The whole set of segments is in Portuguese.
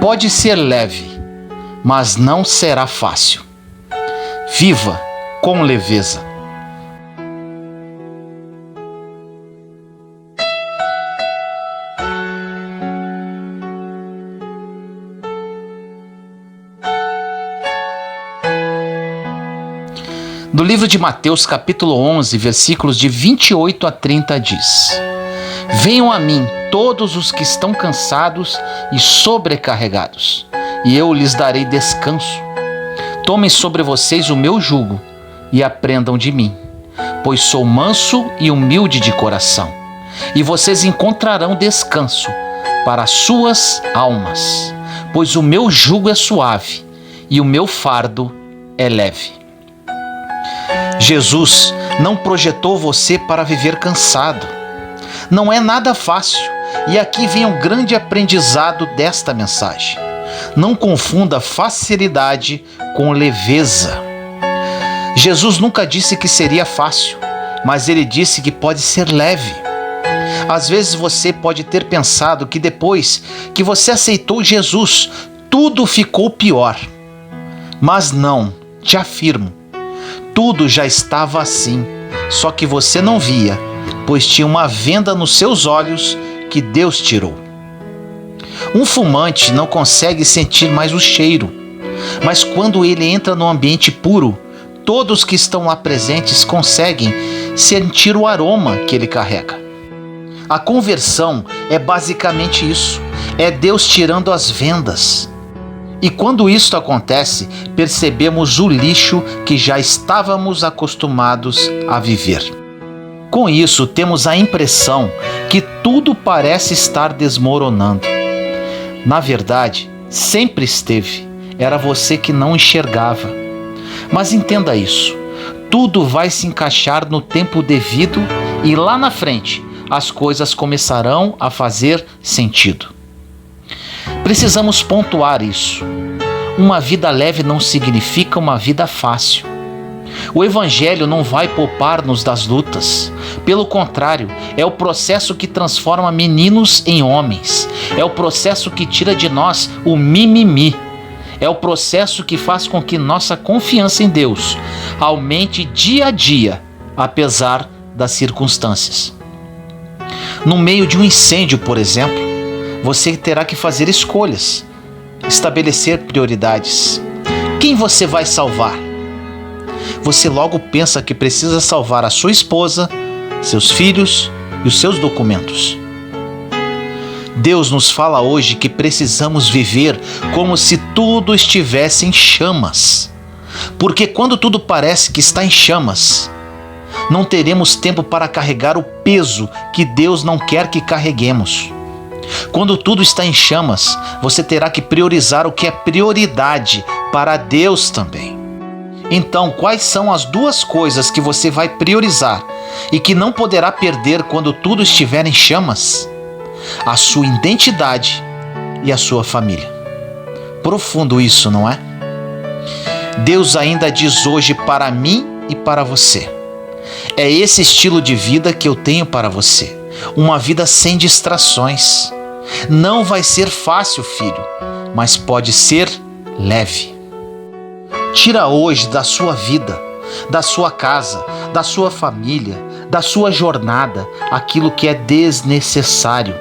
Pode ser leve, mas não será fácil. Viva com leveza. No livro de Mateus, capítulo 11, versículos de 28 a 30 diz: Venham a mim todos os que estão cansados e sobrecarregados, e eu lhes darei descanso. Tomem sobre vocês o meu jugo e aprendam de mim, pois sou manso e humilde de coração, e vocês encontrarão descanso para as suas almas, pois o meu jugo é suave e o meu fardo é leve. Jesus não projetou você para viver cansado. Não é nada fácil, e aqui vem um grande aprendizado desta mensagem. Não confunda facilidade com leveza. Jesus nunca disse que seria fácil, mas ele disse que pode ser leve. Às vezes você pode ter pensado que depois que você aceitou Jesus, tudo ficou pior. Mas não, te afirmo, tudo já estava assim, só que você não via, pois tinha uma venda nos seus olhos que Deus tirou. Um fumante não consegue sentir mais o cheiro, mas quando ele entra no ambiente puro, todos que estão lá presentes conseguem sentir o aroma que ele carrega. A conversão é basicamente isso, é Deus tirando as vendas. E quando isso acontece, percebemos o lixo que já estávamos acostumados a viver. Com isso, temos a impressão que tudo parece estar desmoronando. Na verdade, sempre esteve. Era você que não enxergava. Mas entenda isso. Tudo vai se encaixar no tempo devido e lá na frente as coisas começarão a fazer sentido. Precisamos pontuar isso. Uma vida leve não significa uma vida fácil. O Evangelho não vai poupar-nos das lutas. Pelo contrário, é o processo que transforma meninos em homens. É o processo que tira de nós o mimimi. É o processo que faz com que nossa confiança em Deus aumente dia a dia, apesar das circunstâncias. No meio de um incêndio, por exemplo, você terá que fazer escolhas, estabelecer prioridades. Quem você vai salvar? Você logo pensa que precisa salvar a sua esposa, seus filhos e os seus documentos. Deus nos fala hoje que precisamos viver como se tudo estivesse em chamas. Porque quando tudo parece que está em chamas, não teremos tempo para carregar o peso que Deus não quer que carreguemos. Quando tudo está em chamas, você terá que priorizar o que é prioridade para Deus também. Então, quais são as duas coisas que você vai priorizar e que não poderá perder quando tudo estiver em chamas? A sua identidade e a sua família. Profundo isso, não é? Deus ainda diz hoje para mim e para você: é esse estilo de vida que eu tenho para você. Uma vida sem distrações. Não vai ser fácil, filho, mas pode ser leve. Tira hoje da sua vida, da sua casa, da sua família, da sua jornada, aquilo que é desnecessário.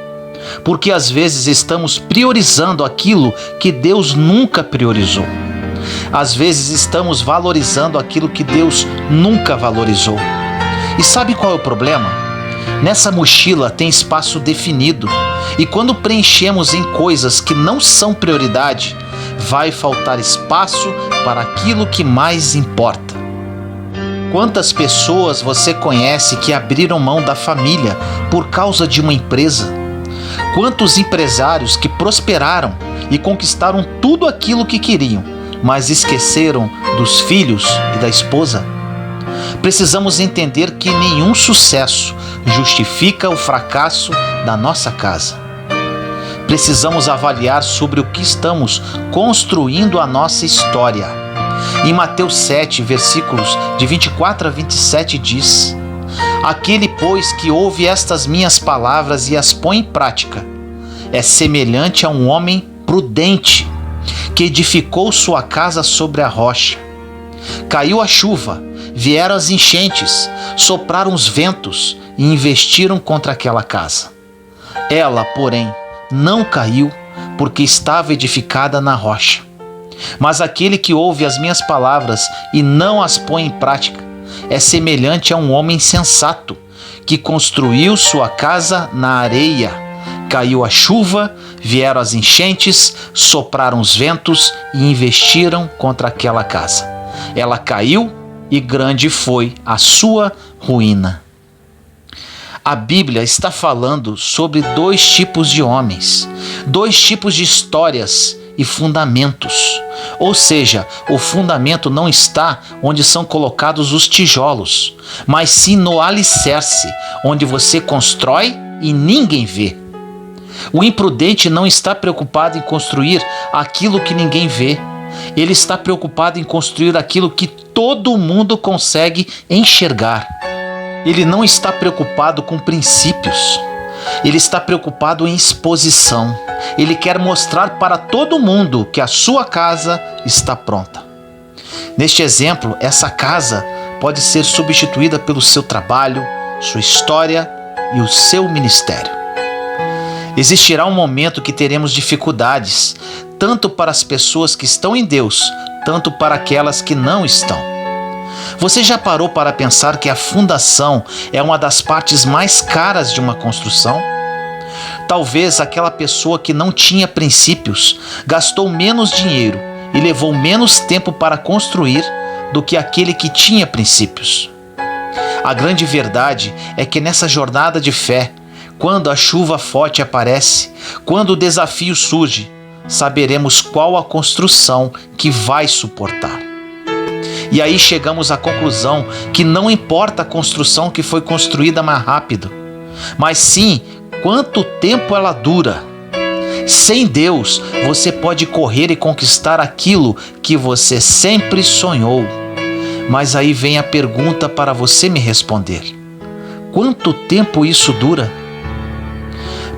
Porque às vezes estamos priorizando aquilo que Deus nunca priorizou. Às vezes estamos valorizando aquilo que Deus nunca valorizou. E sabe qual é o problema? Nessa mochila tem espaço definido, e quando preenchemos em coisas que não são prioridade, vai faltar espaço para aquilo que mais importa. Quantas pessoas você conhece que abriram mão da família por causa de uma empresa? Quantos empresários que prosperaram e conquistaram tudo aquilo que queriam, mas esqueceram dos filhos e da esposa? Precisamos entender que nenhum sucesso justifica o fracasso da nossa casa. Precisamos avaliar sobre o que estamos construindo a nossa história. Em Mateus 7, versículos de 24 a 27 diz: Aquele, pois, que ouve estas minhas palavras e as põe em prática, é semelhante a um homem prudente, que edificou sua casa sobre a rocha. Caiu a chuva, vieram as enchentes, sopraram os ventos e investiram contra aquela casa. Ela, porém, não caiu, porque estava edificada na rocha. Mas aquele que ouve as minhas palavras e não as põe em prática é semelhante a um homem sensato, que construiu sua casa na areia. Caiu a chuva, vieram as enchentes, sopraram os ventos e investiram contra aquela casa. Ela caiu e grande foi a sua ruína. A Bíblia está falando sobre dois tipos de homens, dois tipos de histórias e fundamentos. Ou seja, o fundamento não está onde são colocados os tijolos, mas sim no alicerce, onde você constrói e ninguém vê. O imprudente não está preocupado em construir aquilo que ninguém vê. Ele está preocupado em construir aquilo que todo mundo consegue enxergar. Ele não está preocupado com princípios. Ele está preocupado em exposição. Ele quer mostrar para todo mundo que a sua casa está pronta. Neste exemplo, essa casa pode ser substituída pelo seu trabalho, sua história e o seu ministério. Existirá um momento que teremos dificuldades, tanto para as pessoas que estão em Deus, tanto para aquelas que não estão. Você já parou para pensar que a fundação é uma das partes mais caras de uma construção? Talvez aquela pessoa que não tinha princípios gastou menos dinheiro e levou menos tempo para construir do que aquele que tinha princípios. A grande verdade é que nessa jornada de fé, quando a chuva forte aparece, quando o desafio surge, saberemos qual a construção que vai suportar. E aí chegamos à conclusão que não importa a construção que foi construída mais rápido, mas sim quanto tempo ela dura. Sem Deus, você pode correr e conquistar aquilo que você sempre sonhou. Mas aí vem a pergunta para você me responder: quanto tempo isso dura?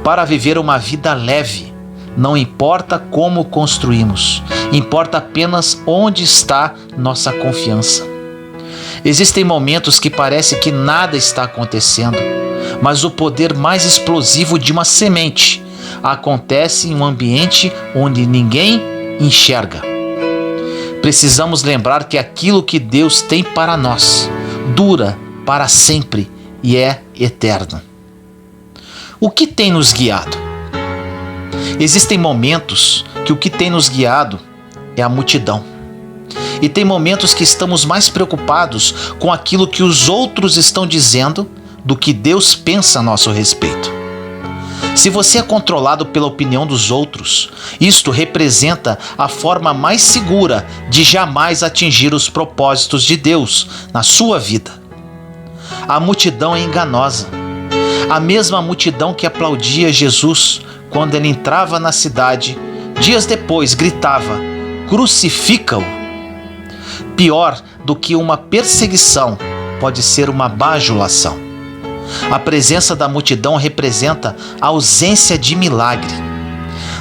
Para viver uma vida leve, não importa como construímos, importa apenas onde está nossa confiança. Existem momentos que parece que nada está acontecendo, mas o poder mais explosivo de uma semente acontece em um ambiente onde ninguém enxerga. Precisamos lembrar que aquilo que Deus tem para nós dura para sempre e é eterno. O que tem nos guiado? Existem momentos que o que tem nos guiado é a multidão. E tem momentos que estamos mais preocupados com aquilo que os outros estão dizendo do que Deus pensa a nosso respeito. Se você é controlado pela opinião dos outros, isto representa a forma mais segura de jamais atingir os propósitos de Deus na sua vida. A multidão é enganosa. A mesma multidão que aplaudia Jesus quando ele entrava na cidade, dias depois gritava: "Crucifica-o!" Pior do que uma perseguição pode ser uma bajulação. A presença da multidão representa a ausência de milagre.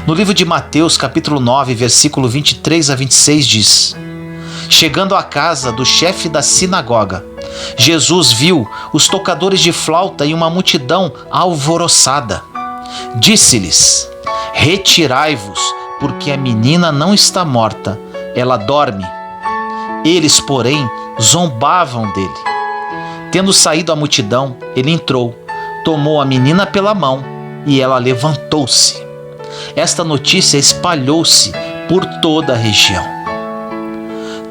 No livro de Mateus, capítulo 9, versículo 23 a 26 diz: Chegando à casa do chefe da sinagoga, Jesus viu os tocadores de flauta e uma multidão alvoroçada. Disse-lhes: Retirai-vos, porque a menina não está morta, ela dorme. Eles, porém, zombavam dele. Tendo saído a multidão, ele entrou, tomou a menina pela mão e ela levantou-se. Esta notícia espalhou-se por toda a região.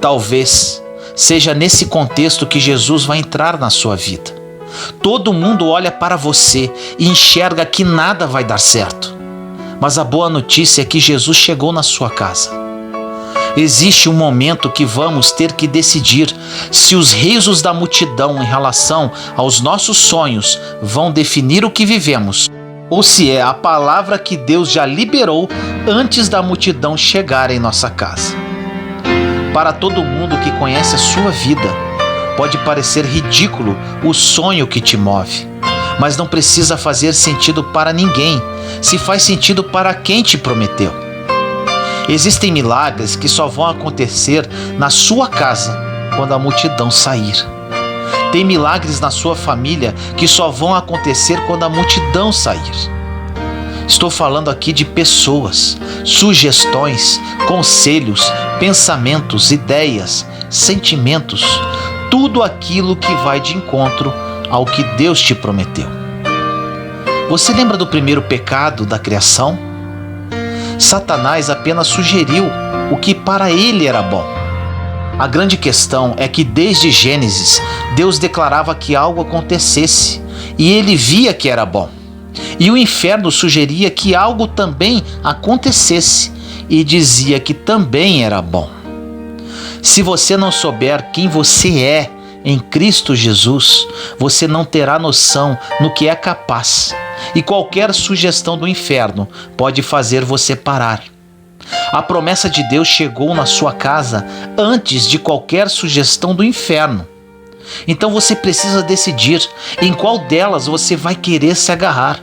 Talvez seja nesse contexto que Jesus vai entrar na sua vida. Todo mundo olha para você e enxerga que nada vai dar certo. Mas a boa notícia é que Jesus chegou na sua casa. Existe um momento que vamos ter que decidir se os risos da multidão em relação aos nossos sonhos vão definir o que vivemos, ou se é a palavra que Deus já liberou antes da multidão chegar em nossa casa. Para todo mundo que conhece a sua vida, pode parecer ridículo o sonho que te move, mas não precisa fazer sentido para ninguém, se faz sentido para quem te prometeu. Existem milagres que só vão acontecer na sua casa quando a multidão sair. Tem milagres na sua família que só vão acontecer quando a multidão sair. Estou falando aqui de pessoas, sugestões, conselhos, pensamentos, ideias, sentimentos, tudo aquilo que vai de encontro ao que Deus te prometeu. Você lembra do primeiro pecado da criação? Satanás apenas sugeriu o que para ele era bom. A grande questão é que desde Gênesis, Deus declarava que algo acontecesse e ele via que era bom. E o inferno sugeria que algo também acontecesse e dizia que também era bom. Se você não souber quem você é em Cristo Jesus, você não terá noção no que é capaz. E qualquer sugestão do inferno pode fazer você parar. A promessa de Deus chegou na sua casa antes de qualquer sugestão do inferno. Então você precisa decidir em qual delas você vai querer se agarrar.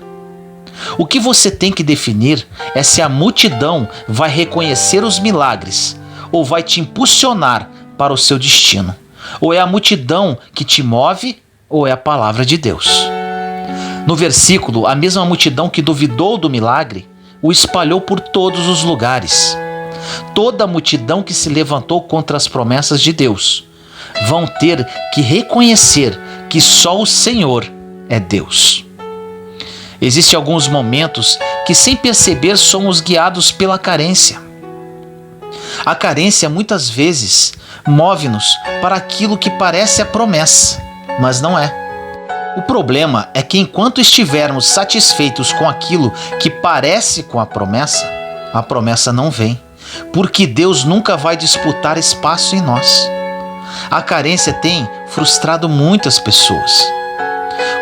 O que você tem que definir é se a multidão vai reconhecer os milagres ou vai te impulsionar para o seu destino. Ou é a multidão que te move ou é a palavra de Deus. No versículo, a mesma multidão que duvidou do milagre o espalhou por todos os lugares. Toda a multidão que se levantou contra as promessas de Deus vão ter que reconhecer que só o Senhor é Deus. Existem alguns momentos que, sem perceber, somos guiados pela carência. A carência muitas vezes move-nos para aquilo que parece a promessa, mas não é. O problema é que enquanto estivermos satisfeitos com aquilo que parece com a promessa não vem, porque Deus nunca vai disputar espaço em nós. A carência tem frustrado muitas pessoas.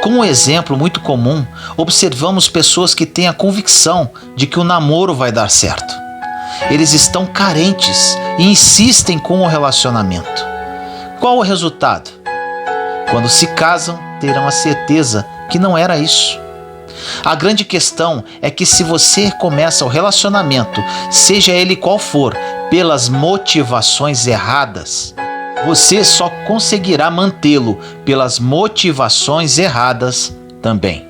Como um exemplo muito comum, observamos pessoas que têm a convicção de que o namoro vai dar certo. Eles estão carentes e insistem com o relacionamento. Qual o resultado? Quando se casam, terão a certeza que não era isso. A grande questão é que se você começa o relacionamento, seja ele qual for, pelas motivações erradas, você só conseguirá mantê-lo pelas motivações erradas também.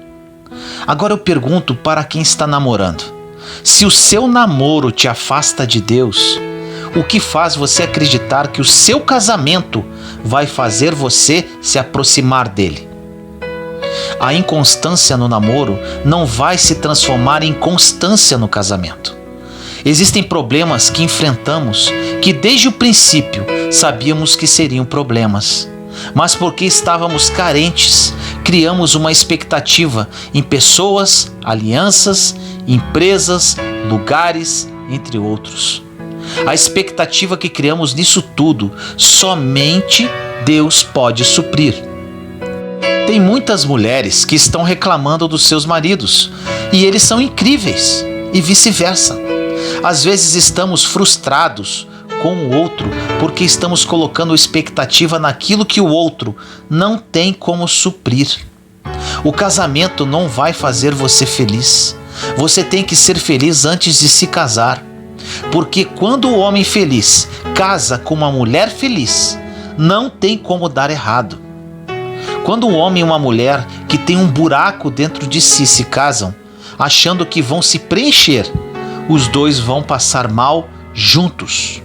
Agora eu pergunto para quem está namorando: se o seu namoro te afasta de Deus, o que faz você acreditar que o seu casamento vai fazer você se aproximar dele? A inconstância no namoro não vai se transformar em constância no casamento. Existem problemas que enfrentamos que desde o princípio sabíamos que seriam problemas, mas porque estávamos carentes, criamos uma expectativa em pessoas, alianças, empresas, lugares, entre outros. A expectativa que criamos nisso tudo, somente Deus pode suprir. Tem muitas mulheres que estão reclamando dos seus maridos e eles são incríveis e vice-versa. Às vezes estamos frustrados com o outro porque estamos colocando expectativa naquilo que o outro não tem como suprir. O casamento não vai fazer você feliz. Você tem que ser feliz antes de se casar. Porque quando o homem feliz casa com uma mulher feliz, não tem como dar errado. Quando um homem e uma mulher que tem um buraco dentro de si se casam, achando que vão se preencher, os dois vão passar mal juntos.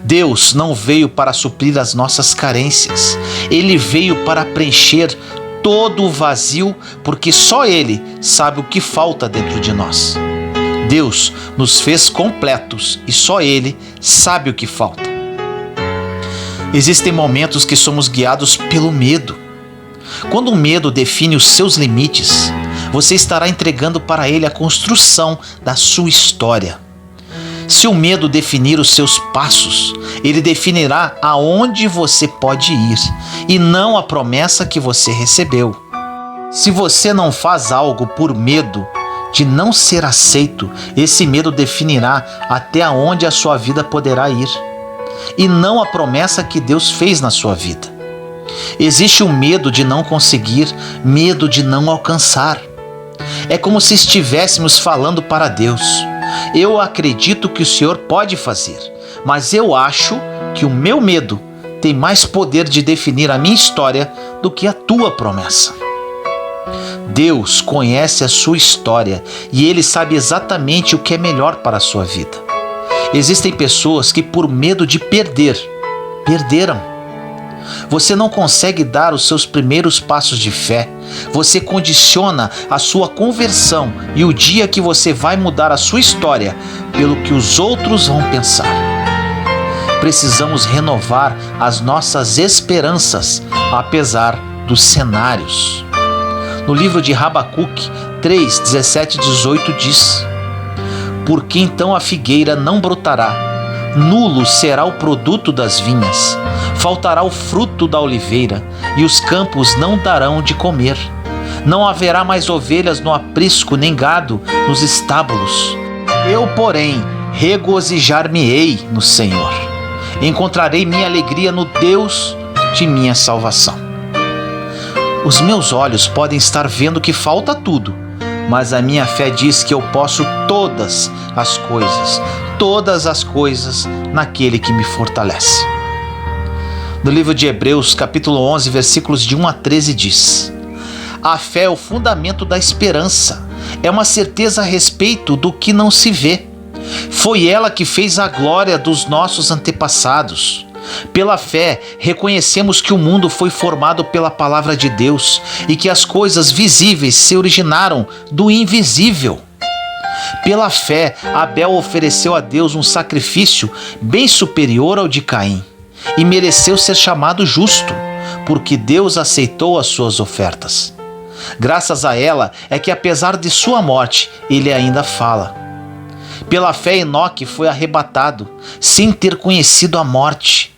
Deus não veio para suprir as nossas carências. Ele veio para preencher todo o vazio, porque só Ele sabe o que falta dentro de nós. Deus nos fez completos e só Ele sabe o que falta. Existem momentos que somos guiados pelo medo. Quando o medo define os seus limites, você estará entregando para ele a construção da sua história. Se o medo definir os seus passos, ele definirá aonde você pode ir e não a promessa que você recebeu. Se você não faz algo por medo de não ser aceito, esse medo definirá até onde a sua vida poderá ir e não a promessa que Deus fez na sua vida. Existe o medo de não conseguir, medo de não alcançar. É como se estivéssemos falando para Deus: Eu acredito que o Senhor pode fazer, mas eu acho que o meu medo tem mais poder de definir a minha história do que a tua promessa. Deus conhece a sua história e Ele sabe exatamente o que é melhor para a sua vida. Existem pessoas que, por medo de perder, perderam. Você não consegue dar os seus primeiros passos de fé. Você condiciona a sua conversão e o dia que você vai mudar a sua história pelo que os outros vão pensar. Precisamos renovar as nossas esperanças, apesar dos cenários. No livro de Habacuque 3, 17 e 18 diz: Porque então a figueira não brotará, nulo será o produto das vinhas, faltará o fruto da oliveira, e os campos não darão de comer. Não haverá mais ovelhas no aprisco, nem gado nos estábulos. Eu, porém, regozijar-me-ei no Senhor. Encontrarei minha alegria no Deus de minha salvação. Os meus olhos podem estar vendo que falta tudo, mas a minha fé diz que eu posso todas as coisas naquele que me fortalece. No livro de Hebreus, capítulo 11, versículos de 1 a 13 diz: A fé é o fundamento da esperança, é uma certeza a respeito do que não se vê. Foi ela que fez a glória dos nossos antepassados. Pela fé, reconhecemos que o mundo foi formado pela palavra de Deus e que as coisas visíveis se originaram do invisível. Pela fé, Abel ofereceu a Deus um sacrifício bem superior ao de Caim e mereceu ser chamado justo, porque Deus aceitou as suas ofertas. Graças a ela é que, apesar de sua morte, ele ainda fala. Pela fé, Enoque foi arrebatado, sem ter conhecido a morte,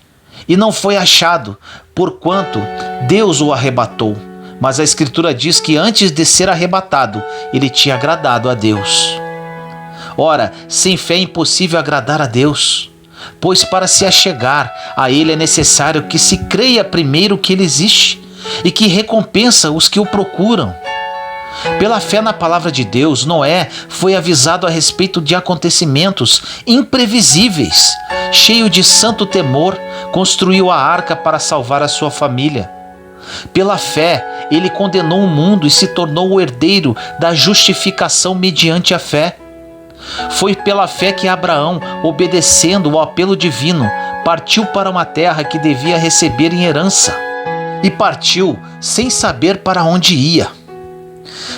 e não foi achado, porquanto Deus o arrebatou. Mas a Escritura diz que antes de ser arrebatado, ele tinha agradado a Deus. Ora, sem fé é impossível agradar a Deus, pois para se achegar a Ele é necessário que se creia primeiro que Ele existe e que recompensa os que o procuram. Pela fé na palavra de Deus, Noé foi avisado a respeito de acontecimentos imprevisíveis. Cheio de santo temor, construiu a arca para salvar a sua família. Pela fé, ele condenou o mundo e se tornou o herdeiro da justificação mediante a fé. Foi pela fé que Abraão, obedecendo ao apelo divino, partiu para uma terra que devia receber em herança. E partiu sem saber para onde ia.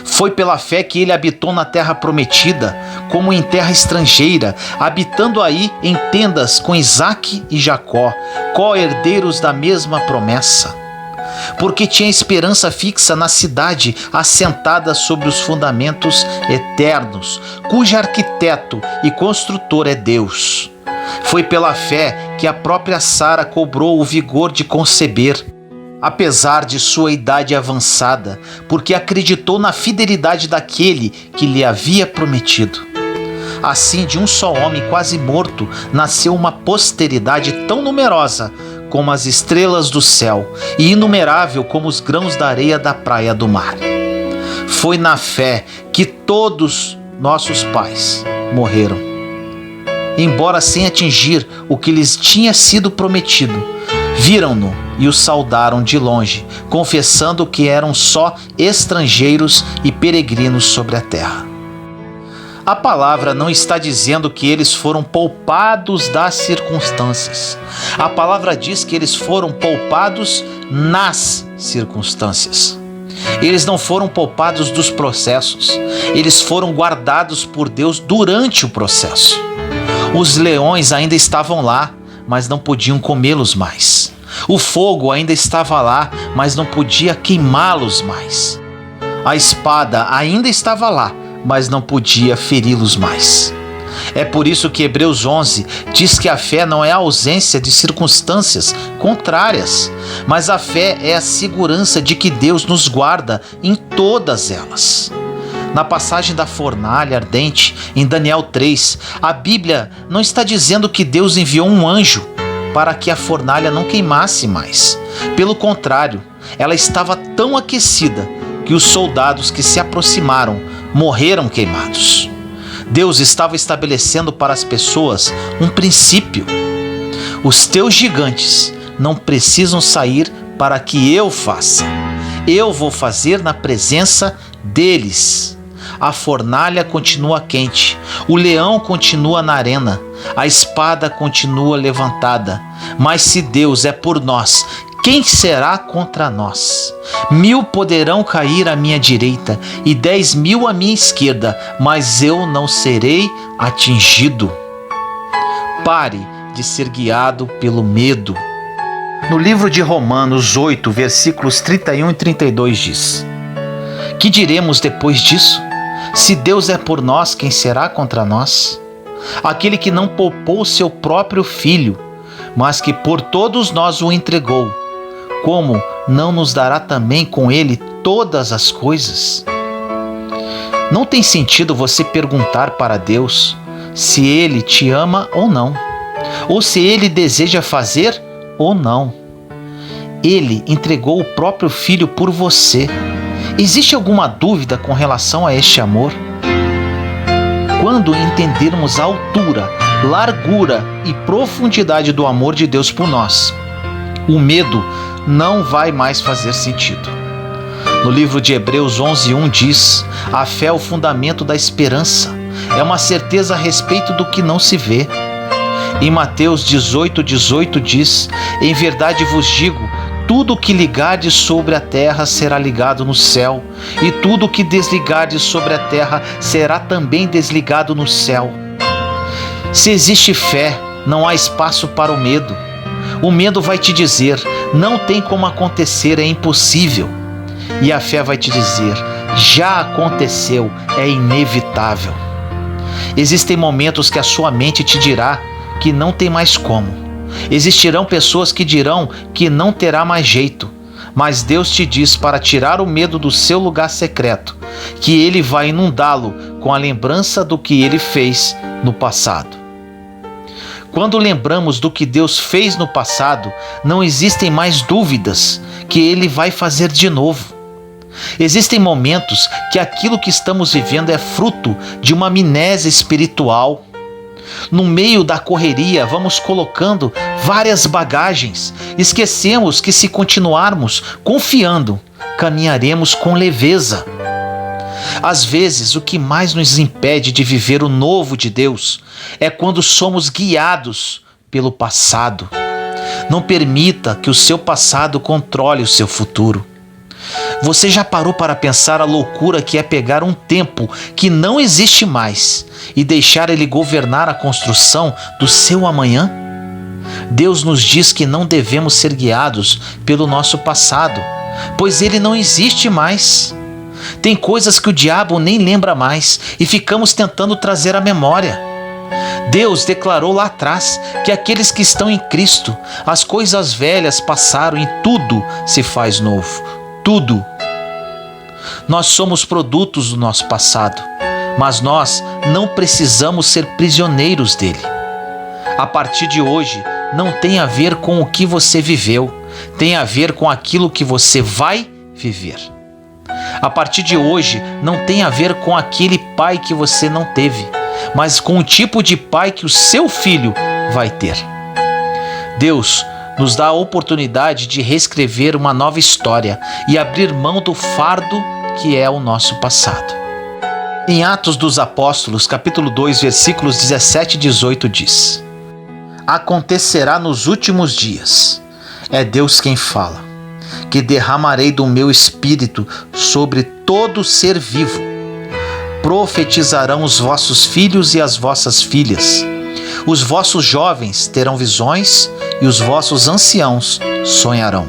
Foi pela fé que ele habitou na terra prometida, como em terra estrangeira, habitando aí em tendas com Isaque e Jacó, co-herdeiros da mesma promessa. Porque tinha esperança fixa na cidade assentada sobre os fundamentos eternos, cujo arquiteto e construtor é Deus. Foi pela fé que a própria Sara cobrou o vigor de conceber, apesar de sua idade avançada, porque acreditou na fidelidade daquele que lhe havia prometido. Assim, de um só homem quase morto, nasceu uma posteridade tão numerosa como as estrelas do céu e inumerável como os grãos da areia da praia do mar. Foi na fé que todos nossos pais morreram, embora sem atingir o que lhes tinha sido prometido. Viram-no e o saudaram de longe, confessando que eram só estrangeiros e peregrinos sobre a terra. A palavra não está dizendo que eles foram poupados das circunstâncias. A palavra diz que eles foram poupados nas circunstâncias. Eles não foram poupados dos processos. Eles foram guardados por Deus durante o processo. Os leões ainda estavam lá, mas não podiam comê-los mais. O fogo ainda estava lá, mas não podia queimá-los mais. A espada ainda estava lá, mas não podia feri-los mais. É por isso que Hebreus 11 diz que a fé não é a ausência de circunstâncias contrárias, mas a fé é a segurança de que Deus nos guarda em todas elas. Na passagem da fornalha ardente, em Daniel 3, a Bíblia não está dizendo que Deus enviou um anjo para que a fornalha não queimasse mais. Pelo contrário, ela estava tão aquecida que os soldados que se aproximaram morreram queimados. Deus estava estabelecendo para as pessoas um princípio. Os teus gigantes não precisam sair para que eu faça. Eu vou fazer na presença deles. A fornalha continua quente, o leão continua na arena, a espada continua levantada. Mas se Deus é por nós, quem será contra nós? 1000 poderão cair à minha direita e 10.000 à minha esquerda, mas eu não serei atingido. Pare de ser guiado pelo medo. No livro de Romanos 8, versículos 31 e 32 diz: Que diremos depois disso? Se Deus é por nós, quem será contra nós? Aquele que não poupou seu próprio filho, mas que por todos nós o entregou, como não nos dará também com ele todas as coisas? Não tem sentido você perguntar para Deus se ele te ama ou não, ou se ele deseja fazer ou não. Ele entregou o próprio filho por você. Existe alguma dúvida com relação a este amor? Quando entendermos a altura, largura e profundidade do amor de Deus por nós, o medo não vai mais fazer sentido. No livro de Hebreus 11:1 diz: a fé é o fundamento da esperança, é uma certeza a respeito do que não se vê. Em Mateus 18:18 diz: em verdade vos digo, tudo o que ligardes sobre a terra será ligado no céu, e tudo o que desligardes sobre a terra será também desligado no céu. Se existe fé, não há espaço para o medo. O medo vai te dizer: não tem como acontecer, é impossível. E a fé vai te dizer: já aconteceu, é inevitável. Existem momentos que a sua mente te dirá que não tem mais como. Existirão pessoas que dirão que não terá mais jeito, mas Deus te diz para tirar o medo do seu lugar secreto, que Ele vai inundá-lo com a lembrança do que Ele fez no passado. Quando lembramos do que Deus fez no passado, não existem mais dúvidas que Ele vai fazer de novo. Existem momentos que aquilo que estamos vivendo é fruto de uma amnésia espiritual. No meio da correria, vamos colocando várias bagagens. Esquecemos que, se continuarmos confiando, caminharemos com leveza. Às vezes, o que mais nos impede de viver o novo de Deus é quando somos guiados pelo passado. Não permita que o seu passado controle o seu futuro. Você já parou para pensar a loucura que é pegar um tempo que não existe mais e deixar ele governar a construção do seu amanhã? Deus nos diz que não devemos ser guiados pelo nosso passado, pois ele não existe mais. Tem coisas que o diabo nem lembra mais e ficamos tentando trazer à memória. Deus declarou lá atrás que aqueles que estão em Cristo, as coisas velhas passaram e tudo se faz novo. Tudo. Nós somos produtos do nosso passado, mas nós não precisamos ser prisioneiros dele. A partir de hoje, não tem a ver com o que você viveu, tem a ver com aquilo que você vai viver. A partir de hoje, não tem a ver com aquele pai que você não teve, mas com o tipo de pai que o seu filho vai ter. Deus nos dá a oportunidade de reescrever uma nova história e abrir mão do fardo que é o nosso passado. Em Atos dos Apóstolos, capítulo 2, versículos 17 e 18 diz: acontecerá nos últimos dias, é Deus quem fala, que derramarei do meu espírito sobre todo ser vivo. Profetizarão os vossos filhos e as vossas filhas. Os vossos jovens terão visões e os vossos anciãos sonharão.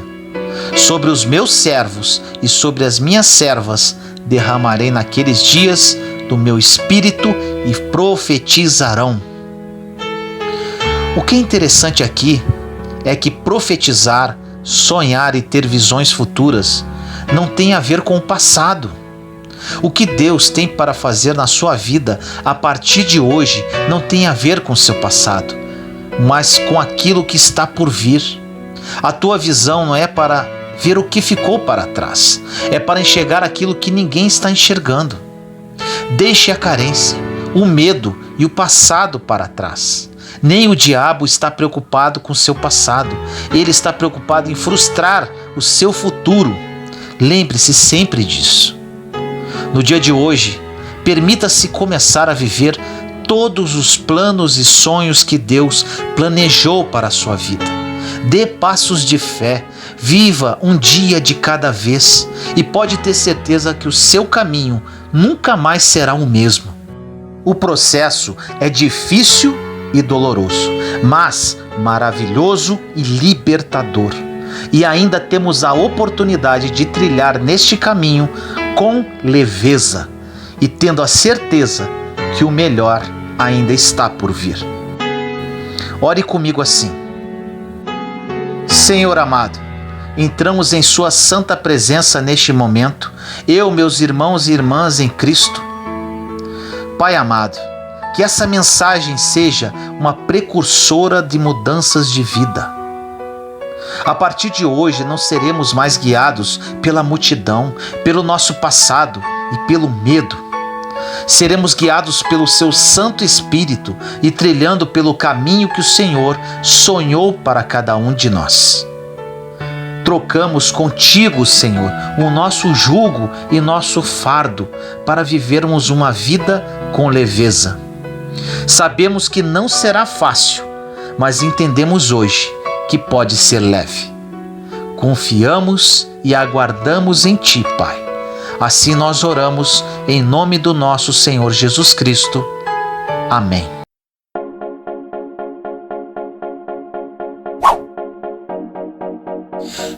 Sobre os meus servos e sobre as minhas servas derramarei naqueles dias do meu espírito e profetizarão. O que é interessante aqui é que profetizar, sonhar e ter visões futuras não tem a ver com o passado. O que Deus tem para fazer na sua vida a partir de hoje não tem a ver com o seu passado, mas com aquilo que está por vir. A tua visão não é para ver o que ficou para trás, é para enxergar aquilo que ninguém está enxergando. Deixe a carência, o medo e o passado para trás. Nem o diabo está preocupado com seu passado. Ele está preocupado em frustrar o seu futuro. Lembre-se sempre disso. No dia de hoje, permita-se começar a viver todos os planos e sonhos que Deus planejou para a sua vida. Dê passos de fé, viva um dia de cada vez e pode ter certeza que o seu caminho nunca mais será o mesmo. O processo é difícil e doloroso, mas maravilhoso e libertador. E ainda temos a oportunidade de trilhar neste caminho com leveza e tendo a certeza que o melhor ainda está por vir. Ore comigo assim: Senhor amado, entramos em Sua santa presença neste momento, eu, meus irmãos e irmãs em Cristo. Pai amado, que essa mensagem seja uma precursora de mudanças de vida. A partir de hoje não seremos mais guiados pela multidão, pelo nosso passado e pelo medo. Seremos guiados pelo Seu Santo Espírito e trilhando pelo caminho que o Senhor sonhou para cada um de nós. Trocamos contigo, Senhor, o nosso jugo e nosso fardo para vivermos uma vida com leveza. Sabemos que não será fácil, mas entendemos hoje que pode ser leve. Confiamos e aguardamos em Ti, Pai. Assim nós oramos em nome do nosso Senhor Jesus Cristo. Amém.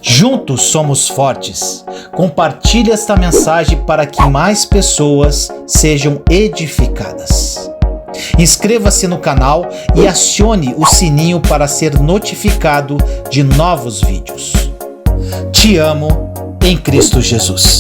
Juntos somos fortes. Compartilhe esta mensagem para que mais pessoas sejam edificadas. Inscreva-se no canal e acione o sininho para ser notificado de novos vídeos. Te amo em Cristo Jesus.